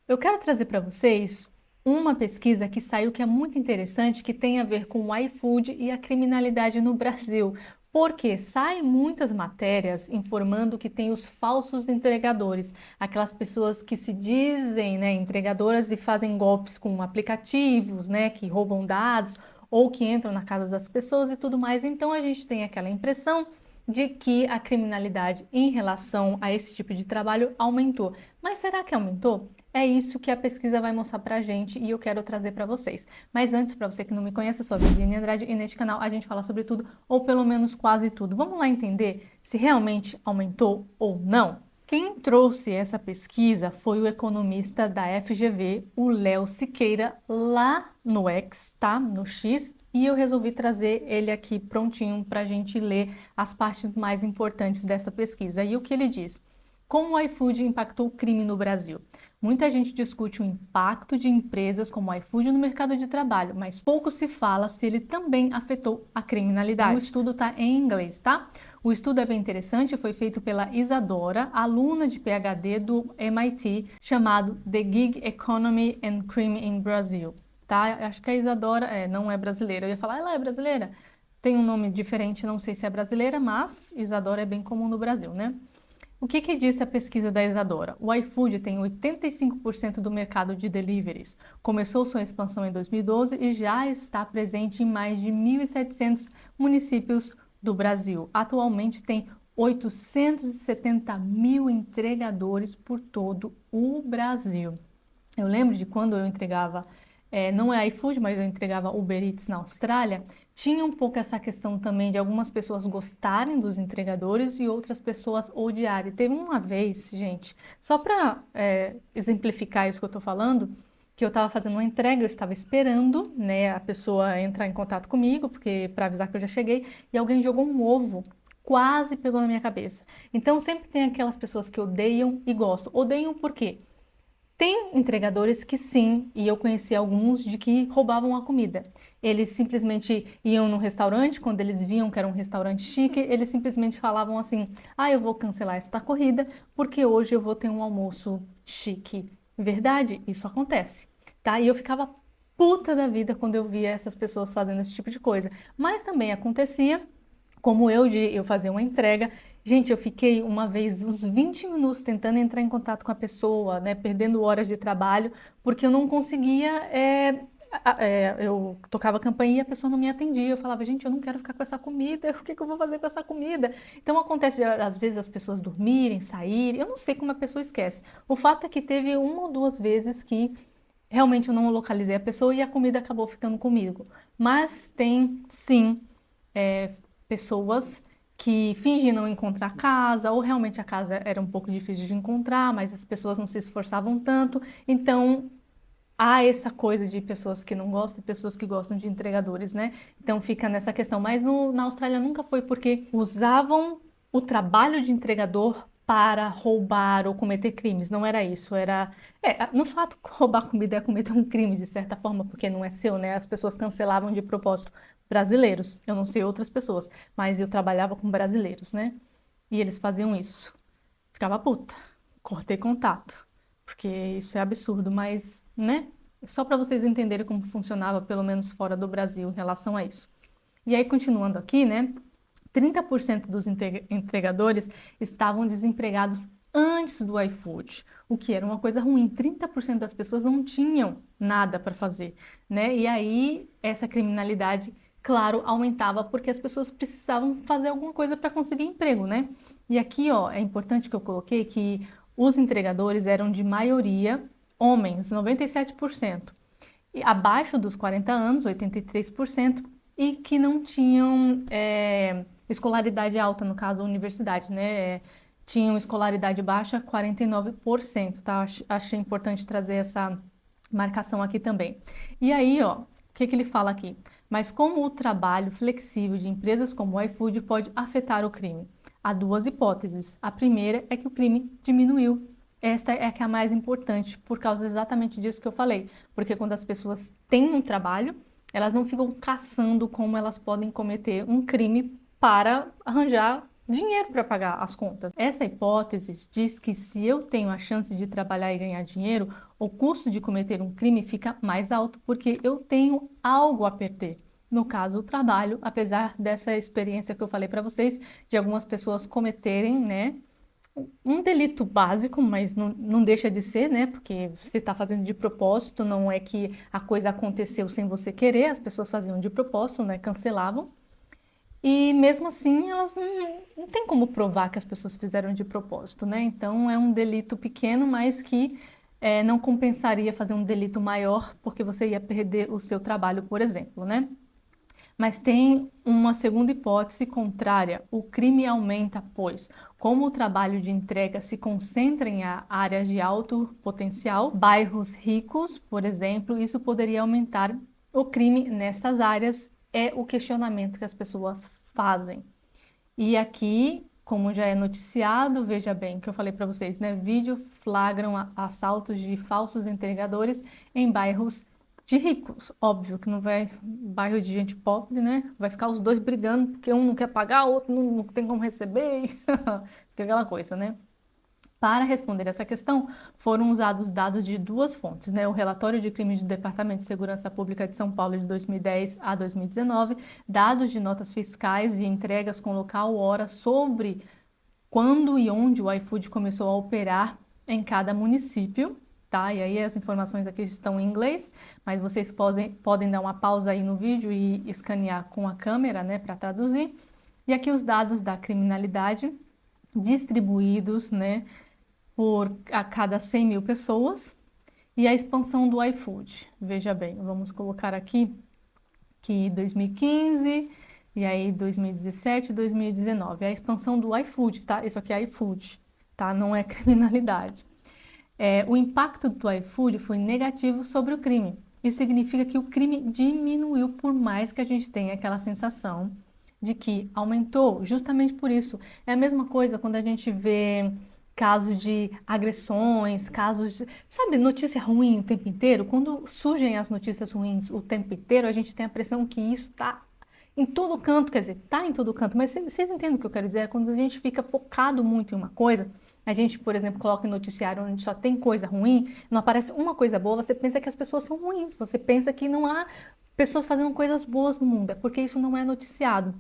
Eu quero trazer para vocês uma pesquisa que saiu que é muito interessante, que tem a ver com o iFood e a criminalidade no Brasil. Porque saem muitas matérias informando que tem os falsos entregadores, aquelas pessoas que se dizem, né, entregadoras e fazem golpes com aplicativos, né, que roubam dados ou que entram na casa das pessoas e tudo mais. Então a gente tem aquela impressão de que a criminalidade em relação a esse tipo de trabalho aumentou. Mas será que aumentou? É isso que a pesquisa vai mostrar pra gente e eu quero trazer para vocês. Mas antes, para você que não me conhece, eu sou a Viviane Andrade e neste canal a gente fala sobre tudo, ou pelo menos quase tudo. Vamos lá entender se realmente aumentou ou não? Quem trouxe essa pesquisa foi o economista da FGV, o Léo Siqueira, lá no X, tá? No X, e eu resolvi trazer ele aqui prontinho para a gente ler as partes mais importantes dessa pesquisa. E o que ele diz? Como o iFood impactou o crime no Brasil? Muita gente discute o impacto de empresas como o iFood no mercado de trabalho, mas pouco se fala se ele também afetou a criminalidade. O estudo está em inglês, tá? O estudo é bem interessante, foi feito pela Isadora, aluna de PhD do MIT, chamado The Gig Economy and Crime in Brazil. Tá? Acho que a Isadora não é brasileira. Eu ia falar, ela é brasileira? Tem um nome diferente, não sei se é brasileira, mas Isadora é bem comum no Brasil, né? O que disse a pesquisa da Isadora? O iFood tem 85% do mercado de deliveries. Começou sua expansão em 2012 e já está presente em mais de 1.700 municípios do Brasil. Atualmente tem 870 mil entregadores por todo o Brasil. Eu lembro de quando eu entregava, não é iFood, mas eu entregava Uber Eats na Austrália, tinha um pouco essa questão também de algumas pessoas gostarem dos entregadores e outras pessoas odiarem. Teve uma vez, gente, só para exemplificar isso que eu estou falando, que eu estava fazendo uma entrega, eu estava esperando, né, a pessoa entrar em contato comigo, porque para avisar que eu já cheguei, e alguém jogou um ovo. Quase pegou na minha cabeça. Então sempre tem aquelas pessoas que odeiam e gostam. Odeiam por quê? Tem entregadores que sim, e eu conheci alguns de que roubavam a comida. Eles simplesmente iam no restaurante, quando eles viam que era um restaurante chique, eles simplesmente falavam assim: "Ah, eu vou cancelar esta corrida porque hoje eu vou ter um almoço chique". Verdade? Isso acontece, tá? E eu ficava puta da vida quando eu via essas pessoas fazendo esse tipo de coisa. Mas também acontecia como eu de eu fazer uma entrega. Gente, eu fiquei uma vez uns 20 minutos tentando entrar em contato com a pessoa, né, perdendo horas de trabalho, porque eu não conseguia. Eu tocava a campainha e a pessoa não me atendia. Eu falava, gente, eu não quero ficar com essa comida, o que que eu vou fazer com essa comida? Então acontece às vezes as pessoas dormirem, saírem, eu não sei como a pessoa esquece. O fato é que teve uma ou duas vezes que realmente eu não localizei a pessoa e a comida acabou ficando comigo. Mas tem sim é, pessoas que fingem não encontrar a casa, ou realmente a casa era um pouco difícil de encontrar, mas as pessoas não se esforçavam tanto. Então, há essa coisa de pessoas que não gostam e pessoas que gostam de entregadores, né? Então, fica nessa questão. Mas na Austrália nunca foi porque usavam o trabalho de entregador para roubar ou cometer crimes. Não era isso. Era. No fato, roubar comida é cometer um crime, de certa forma, porque não é seu, né? As pessoas cancelavam de propósito brasileiros. Eu não sei outras pessoas, mas eu trabalhava com brasileiros, né? E eles faziam isso. Ficava puta. Cortei contato. Porque isso é absurdo, mas, né? Só para vocês entenderem como funcionava, pelo menos fora do Brasil, em relação a isso. E aí, continuando aqui, né? 30% dos entregadores estavam desempregados antes do iFood, o que era uma coisa ruim. 30% das pessoas não tinham nada para fazer, né? E aí essa criminalidade, claro, aumentava porque as pessoas precisavam fazer alguma coisa para conseguir emprego, né? E aqui, ó, é importante que eu coloquei que os entregadores eram de maioria homens, 97%, e abaixo dos 40 anos, 83%, e que não tinham escolaridade alta, no caso, a universidade, né? Tinham escolaridade baixa, 49%, tá? Achei importante trazer essa marcação aqui também. E aí, ó, o que que ele fala aqui? Mas como o trabalho flexível de empresas como o iFood pode afetar o crime? Há duas hipóteses. A primeira é que o crime diminuiu. Esta é a que é a mais importante, por causa exatamente disso que eu falei. Porque quando as pessoas têm um trabalho, elas não ficam caçando como elas podem cometer um crime para arranjar dinheiro para pagar as contas. Essa hipótese diz que se eu tenho a chance de trabalhar e ganhar dinheiro, o custo de cometer um crime fica mais alto porque eu tenho algo a perder. No caso, o trabalho, apesar dessa experiência que eu falei para vocês, de algumas pessoas cometerem, né, um delito básico, mas não deixa de ser, né? Porque você está fazendo de propósito, não é que a coisa aconteceu sem você querer, as pessoas faziam de propósito, né? Cancelavam. E mesmo assim, elas não tem como provar que as pessoas fizeram de propósito, né? Então é um delito pequeno, mas que não compensaria fazer um delito maior, porque você ia perder o seu trabalho, por exemplo, né? Mas tem uma segunda hipótese contrária. O crime aumenta, pois, como o trabalho de entrega se concentra em áreas de alto potencial, bairros ricos, por exemplo, isso poderia aumentar o crime nessas áreas, é o questionamento que as pessoas fazem. E aqui, como já é noticiado, veja bem, que eu falei para vocês, né? Vídeo flagram assaltos de falsos entregadores em bairros de ricos. Óbvio que não vai bairro de gente pobre, né? Vai ficar os dois brigando porque um não quer pagar, o outro não tem como receber. Fica aquela coisa, né? Para responder essa questão, foram usados dados de duas fontes, né? O relatório de crimes do Departamento de Segurança Pública de São Paulo de 2010 a 2019, dados de notas fiscais e entregas com local, hora, sobre quando e onde o iFood começou a operar em cada município, tá? E aí as informações aqui estão em inglês, mas vocês podem dar uma pausa aí no vídeo e escanear com a câmera, né, para traduzir. E aqui os dados da criminalidade distribuídos, né, por a cada 100 mil pessoas e a expansão do iFood. Veja bem, vamos colocar aqui que 2015 e aí 2017, 2019, a expansão do iFood, tá? Isso aqui é iFood, tá? Não é criminalidade. O impacto do iFood foi negativo sobre o crime. Isso significa que o crime diminuiu, por mais que a gente tenha aquela sensação de que aumentou, justamente por isso. É a mesma coisa quando a gente vê casos de agressões, casos de, sabe, notícia ruim o tempo inteiro. Quando surgem as notícias ruins o tempo inteiro, a gente tem a impressão que isso está em todo canto, quer dizer, está em todo canto, mas vocês entendem o que eu quero dizer? É quando a gente fica focado muito em uma coisa, a gente, por exemplo, coloca em noticiário onde só tem coisa ruim, não aparece uma coisa boa, você pensa que as pessoas são ruins, você pensa que não há pessoas fazendo coisas boas no mundo, é porque isso não é noticiado.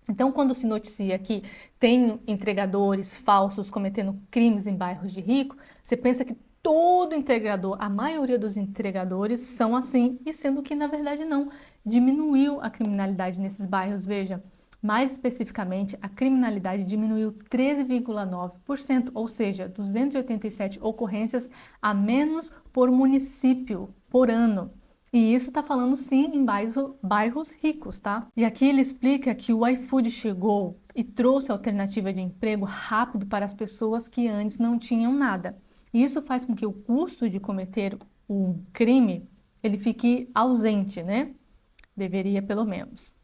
Então, quando se noticia que tem entregadores falsos cometendo crimes em bairros de rico, você pensa que todo entregador, a maioria dos entregadores são assim, e sendo que na verdade não, diminuiu a criminalidade nesses bairros, veja. Mais especificamente, a criminalidade diminuiu 13,9%, ou seja, 287 ocorrências a menos por município por ano. E isso está falando sim em bairros ricos, tá? E aqui ele explica que o iFood chegou e trouxe alternativa de emprego rápido para as pessoas que antes não tinham nada. E isso faz com que o custo de cometer um crime ele fique ausente, né? Deveria pelo menos.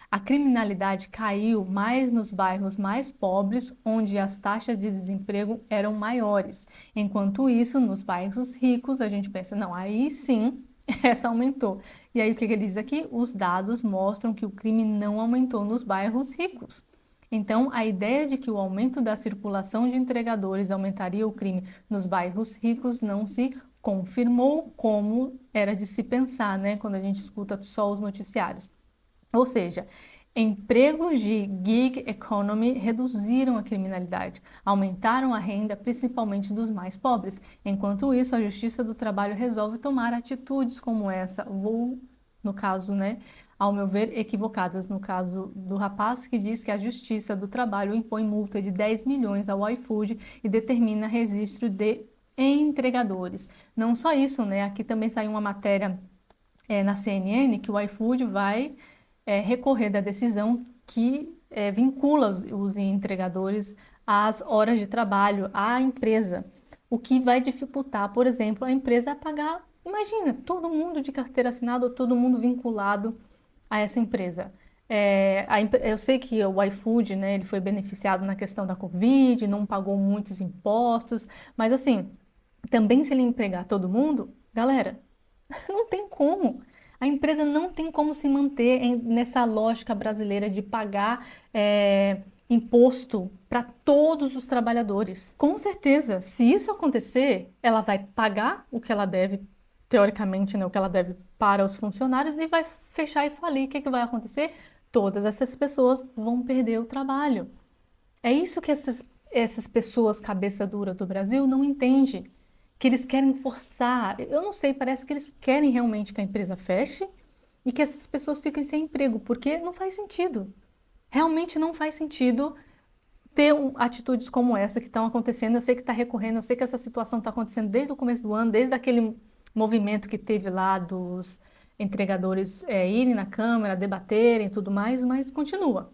A criminalidade caiu mais nos bairros mais pobres, onde as taxas de desemprego eram maiores. Enquanto isso, nos bairros ricos, a gente pensa, não, aí sim, essa aumentou. E aí o que ele diz aqui? Os dados mostram que o crime não aumentou nos bairros ricos. Então, a ideia de que o aumento da circulação de entregadores aumentaria o crime nos bairros ricos não se confirmou, como era de se pensar, né, quando a gente escuta só os noticiários. Ou seja, empregos de gig economy reduziram a criminalidade, aumentaram a renda, principalmente dos mais pobres. Enquanto isso, a Justiça do Trabalho resolve tomar atitudes como essa, no caso, né, ao meu ver, equivocadas. No caso do rapaz que diz que a Justiça do Trabalho impõe multa de 10 milhões ao iFood e determina registro de entregadores. Não só isso, né? Aqui também saiu uma matéria na CNN que o iFood vai recorrer da decisão que vincula os entregadores às horas de trabalho, à empresa, o que vai dificultar, por exemplo, a empresa a pagar, imagina, todo mundo de carteira assinada ou todo mundo vinculado a essa empresa. Eu sei que o iFood, né, ele foi beneficiado na questão da Covid, não pagou muitos impostos, mas assim, também se ele empregar todo mundo, galera, não tem como. A empresa não tem como se manter nessa lógica brasileira de pagar imposto para todos os trabalhadores. Com certeza, se isso acontecer, ela vai pagar o que ela deve, teoricamente, né, o que ela deve para os funcionários e vai fechar e falir. O que que vai acontecer? Todas essas pessoas vão perder o trabalho. É isso que essas pessoas cabeça dura do Brasil não entendem, que eles querem forçar. Eu não sei, parece que eles querem realmente que a empresa feche e que essas pessoas fiquem sem emprego, porque não faz sentido. Realmente não faz sentido ter atitudes como essa que estão acontecendo. Eu sei que está recorrendo, eu sei que essa situação está acontecendo desde o começo do ano, desde aquele movimento que teve lá dos entregadores irem na Câmara, debaterem e tudo mais, mas continua.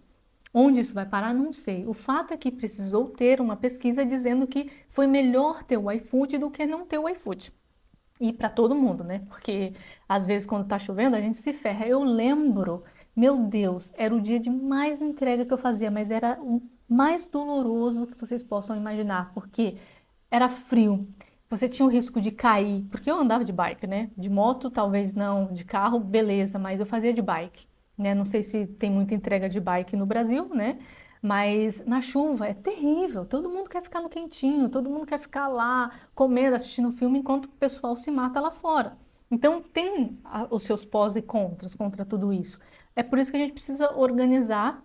Onde isso vai parar, não sei. O fato é que precisou ter uma pesquisa dizendo que foi melhor ter o iFood do que não ter o iFood. E para todo mundo, né? Porque às vezes quando tá chovendo a gente se ferra. Eu lembro, meu Deus, era o dia de mais entrega que eu fazia, mas era o mais doloroso que vocês possam imaginar, porque era frio. Você tinha o risco de cair, porque eu andava de bike, né? De moto talvez não, de carro beleza, mas eu fazia de bike, né? Não sei se tem muita entrega de bike no Brasil, né? Mas na chuva é terrível. Todo mundo quer ficar no quentinho, todo mundo quer ficar lá comendo, assistindo filme, enquanto o pessoal se mata lá fora. Então tem os seus pós e contras contra tudo isso. É por isso que a gente precisa organizar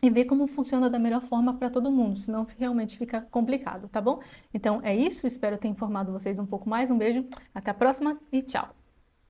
e ver como funciona da melhor forma para todo mundo, senão realmente fica complicado, tá bom? Então é isso, espero ter informado vocês um pouco mais. Um beijo, até a próxima e tchau!